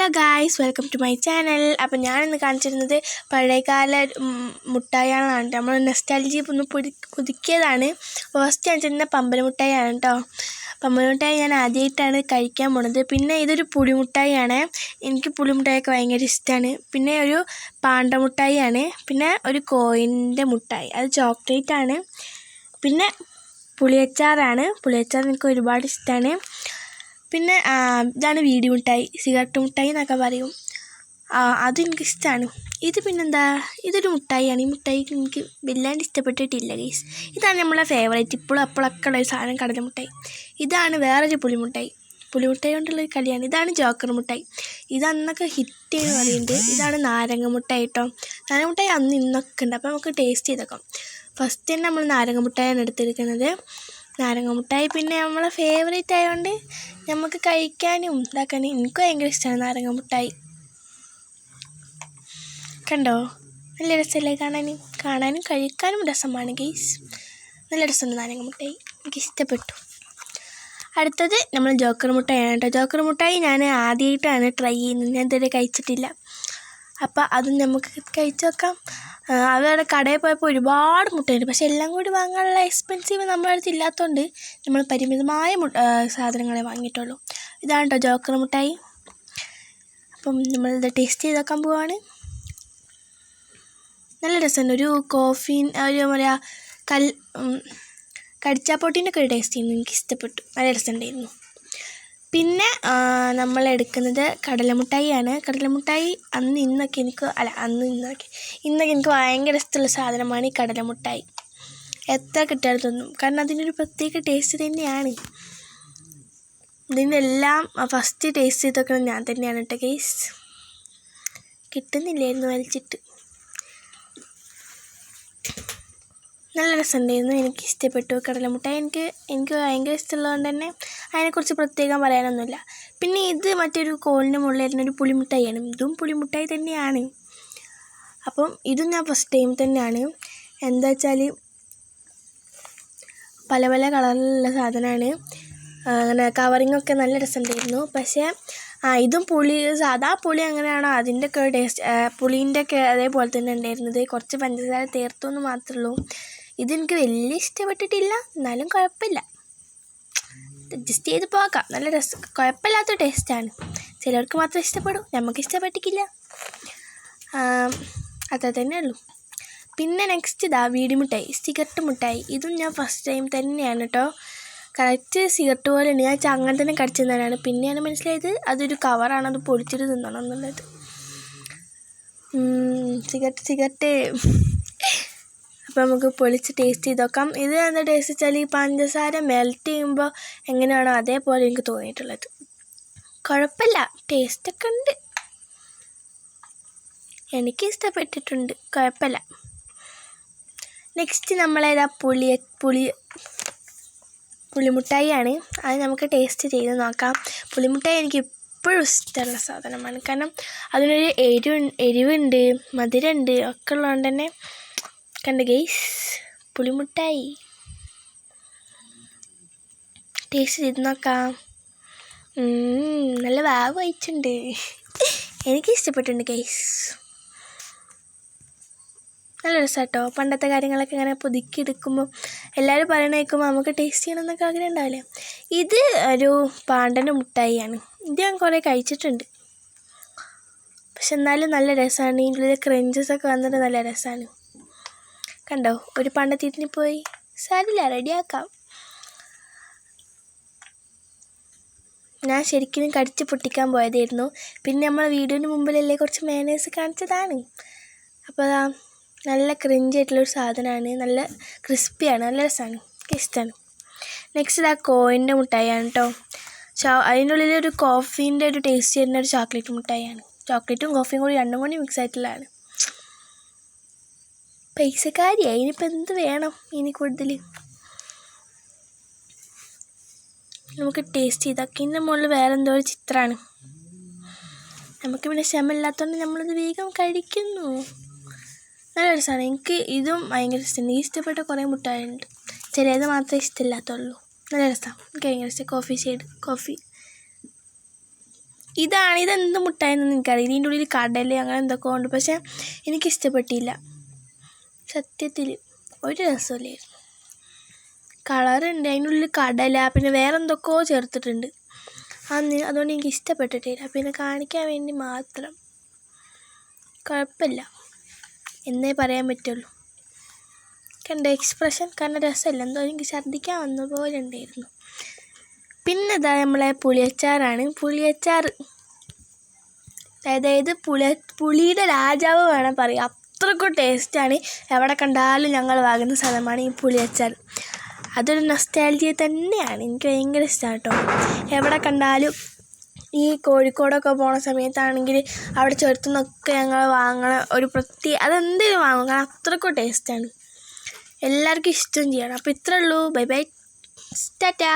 Hello guys, welcome to my channel. അപ്പോൾ ഞാനിന്ന് കാണിച്ചിരുന്നത് പഴയകാല മുട്ടായികളാണ്. നമ്മൾ നെസ്റ്റാൾജി ഒന്ന് പുതുക്കിയതാണ്. ഫസ്റ്റ് കാണിച്ചിരുന്നത് പമ്പര മുട്ടായിയാണ് കേട്ടോ. പമ്പര മുട്ടായി ഞാൻ ആദ്യമായിട്ടാണ് കഴിക്കാൻ പോണത്. പിന്നെ ഇതൊരു പുളിമുട്ടായിയാണ്. എനിക്ക് പുളിമുട്ടായിയൊക്കെ ഭയങ്കര ഇഷ്ടമാണ്. പിന്നെ ഒരു പാണ്ടമുട്ടായിയാണ്. പിന്നെ ഒരു കോയിൻ്റെ മുട്ടായി, അത് ചോക്ലേറ്റാണ്. പിന്നെ പുളിയച്ചാറാണ്. പുളിയച്ചാർ എനിക്ക് ഒരുപാട് ഇഷ്ടമാണ്. പിന്നെ ഇതാണ് വീടി മുട്ടായി, സിഗരറ്റ് മുട്ടായി എന്നൊക്കെ പറയും. അതെനിക്കിഷ്ടമാണ്. ഇത് പിന്നെന്താ, ഇതൊരു മുട്ടായിയാണ്. ഈ മുട്ടായി എനിക്ക് വല്ലാണ്ട് ഇഷ്ടപ്പെട്ടിട്ടില്ല ഗൈസ്. ഇതാണ് നമ്മളെ ഫേവറേറ്റ്, ഇപ്പോഴും അപ്പോഴൊക്കെ ഉള്ള ഒരു സാധനം, കടല മുട്ടായി. ഇതാണ് വേറൊരു പുളിമുട്ടായി കൊണ്ടുള്ളൊരു കളിയാണ്. ഇതാണ് ജോക്കർ മുട്ടായി. ഇത് അന്നൊക്കെ ഹിറ്റ് എന്ന് പറയുന്നുണ്ട്. ഇതാണ് നാരങ്ങ മുട്ടായി കേട്ടോ. നാരങ്ങ മുട്ടായി അന്ന് ഇന്നൊക്കെ ഉണ്ട്. അപ്പോൾ നമുക്ക് ടേസ്റ്റ് ചെയ്തേക്കാം. ഫസ്റ്റ് തന്നെ നമ്മൾ നാരങ്ങ മുട്ടായാണ് എടുത്തിരിക്കുന്നത്. നാരങ്ങ മുട്ടായി പിന്നെ നമ്മളെ ഫേവറേറ്റ് ആയതുകൊണ്ട് നമുക്ക് കഴിക്കാനും ഇതാക്കാനും എനിക്ക് ഭയങ്കര ഇഷ്ടമാണ് നാരങ്ങ മുട്ടായി. കണ്ടോ, നല്ല രസമല്ലേ കാണാനും കഴിക്കാനും രസമാണ് ഗൈസ്. നല്ല രസമുണ്ട് നാരങ്ങ മുട്ടായി, എനിക്ക് ഇഷ്ടപ്പെട്ടു. അടുത്തത് നമ്മൾ ജോക്കർ മുട്ടായാണ് കേട്ടോ. ജോക്കർ മുട്ടായി ഞാൻ ആദ്യമായിട്ടാണ് ട്രൈ ചെയ്യുന്നത്, ഞാൻ ഇതുവരെ കഴിച്ചിട്ടില്ല. അപ്പോൾ അതും നമുക്ക് കഴിച്ചു നോക്കാം. അവരുടെ കടയിൽ പോയപ്പോൾ ഒരുപാട് മുട്ടയുണ്ട്, പക്ഷെ എല്ലാം കൂടി വാങ്ങാനുള്ള എക്സ്പെൻസീവ് നമ്മുടെ അടുത്ത് ഇല്ലാത്തതുകൊണ്ട് നമ്മൾ പരിമിതമായ സാധനങ്ങളെ വാങ്ങിയിട്ടുള്ളൂ. ഇതാണ് കേട്ടോ ജോക്കർ മുട്ടായി. അപ്പം നമ്മളിത് ടേസ്റ്റ് ചെയ്ത് നോക്കാൻ പോവാണ്. നല്ല രസമുണ്ട്. ഒരു കോഫി, ഒരു പറയുക കടിച്ചാപ്പൊട്ടീൻ്റെ ഒക്കെ ഒരു ടേസ്റ്റ് ചെയ്യുന്നു, എനിക്ക് ഇഷ്ടപ്പെട്ടു. നല്ല രസമുണ്ടായിരുന്നു. പിന്നെ നമ്മൾ എടുക്കുന്നത് കടലമുട്ടായിയാണ്. കടലമുട്ടായി ഇന്നൊക്കെ എനിക്ക് ഭയങ്കര ഇഷ്ടമുള്ള സാധനമാണ് ഈ കടലമുട്ടായി. എത്ര കിട്ടിയാലും തോന്നും, കാരണം അതിനൊരു പ്രത്യേക ടേസ്റ്റ് തന്നെയാണ്. ഇതിനെല്ലാം ഫസ്റ്റ് ടേസ്റ്റ് ചെയ്തൊക്കെ ഞാൻ തന്നെയാണ് കേട്ടോ ഗൈസ്. കിട്ടുന്നില്ലായിരുന്നു വലിച്ചിട്ട്. നല്ല രസമുണ്ടായിരുന്നു, എനിക്ക് ഇഷ്ടപ്പെട്ടു കടലമുട്ടായി. എനിക്ക് ഭയങ്കര ഇഷ്ടമുള്ളതുകൊണ്ട് തന്നെ അതിനെക്കുറിച്ച് പ്രത്യേകം പറയാനൊന്നുമില്ല. പിന്നെ ഇത് മറ്റൊരു കോലിൻ്റെ മുകളിൽ ഒരു പുളിമുട്ടായിയാണ്. ഇതും പുളിമുട്ടായി തന്നെയാണ്. അപ്പം ഇതും ഞാൻ ഫസ്റ്റ് ടൈം തന്നെയാണ്. എന്താ വെച്ചാൽ പല പല കളറിലുള്ള സാധനമാണ്. അങ്ങനെ കവറിങ്ങൊക്കെ നല്ല രസമുണ്ടായിരുന്നു. പക്ഷേ ഇതും സാധാ പുളി എങ്ങനെയാണോ അതിൻ്റെ ഒക്കെ ടേസ്റ്റ്, പുളീൻ്റെ ഒക്കെ അതേപോലെ തന്നെ ഉണ്ടായിരുന്നത്. കുറച്ച് പഞ്ചസാര തീർത്തു എന്ന് മാത്രമേ ഉള്ളൂ. ഇതെനിക്ക് വലിയ ഇഷ്ടപ്പെട്ടിട്ടില്ല, എന്നാലും കുഴപ്പമില്ല, അഡ്ജസ്റ്റ് ചെയ്ത് പോകാം. നല്ല രസം, കുഴപ്പമില്ലാത്ത ടേസ്റ്റാണ്. ചിലർക്ക് മാത്രം ഇഷ്ടപ്പെടും, നമുക്ക് ഇഷ്ടപ്പെട്ടിട്ടില്ല. അത്ര തന്നെ ഉള്ളൂ. പിന്നെ നെക്സ്റ്റ് വീടി മുട്ടായി, സിഗരറ്റ് മുട്ടായി. ഇതും ഞാൻ ഫസ്റ്റ് ടൈം തന്നെയാണ് കേട്ടോ. കറക്റ്റ് സിഗരറ്റ് പോലെ ഉണ്ട്. ഞാൻ അങ്ങനെ തന്നെ കടിച്ചു തന്നെയാണ്. പിന്നെയാണ് മനസ്സിലായത് അതൊരു കവറാണ്, അത് പൊളിച്ചിട്ട് തിന്നണം എന്നുള്ളത്. സിഗരറ്റ് അപ്പോൾ നമുക്ക് പൊളിച്ച് ടേസ്റ്റ് ചെയ്ത് നോക്കാം. ഇത് എന്താ ടേസ്റ്റ് വെച്ചാൽ ഈ പഞ്ചസാര മെൽറ്റ് ചെയ്യുമ്പോൾ എങ്ങനെയാണോ അതേപോലെ എനിക്ക് തോന്നിയിട്ടുള്ളത്. കുഴപ്പമില്ല, ടേസ്റ്റൊക്കെ ഉണ്ട്, എനിക്ക് ഇഷ്ടപ്പെട്ടിട്ടുണ്ട്, കുഴപ്പമില്ല. നെക്സ്റ്റ് നമ്മളേതാ പുളിമുട്ടായിയാണ്. അത് നമുക്ക് ടേസ്റ്റ് ചെയ്ത് നോക്കാം. പുളിമുട്ടായി എനിക്ക് എപ്പോഴും ഇഷ്ടമുള്ള സാധനമാണ്, കാരണം അതിനൊരു എരിവുണ്ട്, മധുരമുണ്ട് ഒക്കെ ഉള്ളതുകൊണ്ട് തന്നെ. കണ്ട് ഗൈസ്, പുളിമുട്ടായി ടേസ്റ്റ് ചെയ്ത് നോക്കാം. നല്ല വാവ് വായിച്ചുണ്ട്, എനിക്ക് ഇഷ്ടപ്പെട്ടിട്ടുണ്ട് ഗൈസ്. നല്ല രസമാട്ടോ. പണ്ടത്തെ കാര്യങ്ങളൊക്കെ ഇങ്ങനെ പുതുക്കി എടുക്കുമ്പോൾ എല്ലാവരും പറയണ കേൾക്കുമ്പോൾ നമുക്ക് ടേസ്റ്റ് ചെയ്യണമെന്നൊക്കെ ആഗ്രഹം ഉണ്ടാവില്ലേ. ഇത് ഒരു പാണ്ടൻ്റെ മുട്ടായിയാണ്. ഇത് ഞാൻ കുറേ കഴിച്ചിട്ടുണ്ട്, പക്ഷെ എന്നാലും നല്ല രസമാണ്. ഇതിൻ്റെ ക്രഞ്ചസൊക്കെ വന്നിട്ട് നല്ല രസമാണ്. കണ്ടോ, ഒരു പണ്ടത്തിന് പോയി, സാരില്ല, റെഡിയാക്കാം. ഞാൻ ശരിക്കും കടിച്ച് പൊട്ടിക്കാൻ പോയതായിരുന്നു. പിന്നെ നമ്മൾ വീഡിയോന് മുമ്പിലല്ലേ കുറച്ച് മേനേഴ്സ് കാണിച്ചതാണ്. അപ്പോൾ നല്ല ക്രിഞ്ചായിട്ടുള്ളൊരു സാധനമാണ്, നല്ല ക്രിസ്പിയാണ്, നല്ല രസമാണ്, എനിക്ക് ഇഷ്ടമാണ്. നെക്സ്റ്റ് കോയിൻ്റെ മുട്ടായിയാണ് കേട്ടോ. അതിൻ്റെ ഉള്ളിൽ ഒരു കോഫീൻ്റെ ഒരു ടേസ്റ്റ് ചെയ്യുന്ന ഒരു ചോക്ലേറ്റ് മുട്ടായിയാണ്. ചോക്ലേറ്റും കോഫിയും കൂടി രണ്ടും കൂടി മിക്സ് ആയിട്ടുള്ളതാണ്. പൈസക്കാരിയായി, ഇനിയിപ്പോൾ എന്ത് വേണം ഇനി കൂടുതൽ. നമുക്ക് ടേസ്റ്റ് ചെയ്താൽ ഇതിൻ്റെ മുകളിൽ വേറെ എന്തോ ഒരു ചിത്രമാണ്. നമുക്ക് പിന്നെ ക്ഷമയില്ലാത്തതുകൊണ്ട് നമ്മളത് വേഗം കഴിക്കുന്നു. നല്ല രസമാണ്, എനിക്ക് ഇതും ഭയങ്കര ഇഷ്ടമാണ്. ഈ ഇഷ്ടപ്പെട്ട കുറേ മുട്ടായിട്ടുണ്ട്, ചിലത് മാത്രമേ ഇഷ്ടമില്ലാത്തുള്ളൂ. നല്ല രസമാണ്, എനിക്ക് ഭയങ്കര ഇഷ്ടം. കോഫി ഇതെന്ത് മുട്ടായെന്നൊന്നും എനിക്കറിയില്ല. ഇതിൻ്റെ ഉള്ളിൽ കടല അങ്ങനെ എന്തൊക്കെ ഉണ്ട്. പക്ഷേ എനിക്കിഷ്ടപ്പെട്ടില്ല. സത്യത്തിൽ ഒരു രസമില്ലായിരുന്നു. കളറുണ്ട്, അതിൻ്റെ ഉള്ളിൽ കടല പിന്നെ വേറെ എന്തൊക്കെയോ ചേർത്തിട്ടുണ്ട്. അതുകൊണ്ട് എനിക്ക് ഇഷ്ടപ്പെട്ടിട്ടില്ല. പിന്നെ കാണിക്കാൻ വേണ്ടി മാത്രം. കുഴപ്പമില്ല എന്നേ പറയാൻ പറ്റുള്ളൂ. കണ്ട എക്സ്പ്രഷൻ കാരണം രസമില്ല, എന്തോ എനിക്ക് ഛർദ്ദിക്കാൻ വന്ന പോലെ ഉണ്ടായിരുന്നു. പിന്നെ ഇതാ നമ്മളെ പുളിയച്ചാറാണ്. പുളിയച്ചാർ അതായത് പുളിയുടെ രാജാവ് വേണം പറയാം. അത്രയ്ക്കും ടേസ്റ്റാണ്. എവിടെ കണ്ടാലും ഞങ്ങൾ വാങ്ങുന്ന സാധനമാണ് ഈ പുളിയച്ചാർ. അതൊരു നൊസ്റ്റാൾജിയ തന്നെയാണ്. എനിക്ക് ഭയങ്കര ഇഷ്ടമാണ് കേട്ടോ. എവിടെ കണ്ടാലും ഈ കോഴിക്കോടൊക്കെ പോണ സമയത്താണെങ്കിൽ അവിടെ ചേർത്തുനിന്നൊക്കെ ഞങ്ങൾ വാങ്ങണ ഒരു അതെന്തെങ്കിലും വാങ്ങും, കാരണം അത്രയ്ക്കും ടേസ്റ്റാണ്. എല്ലാവർക്കും ഇഷ്ടം ചെയ്യണം. അപ്പോൾ ഇത്രയേ ഉള്ളൂ. Bye bye, Tata.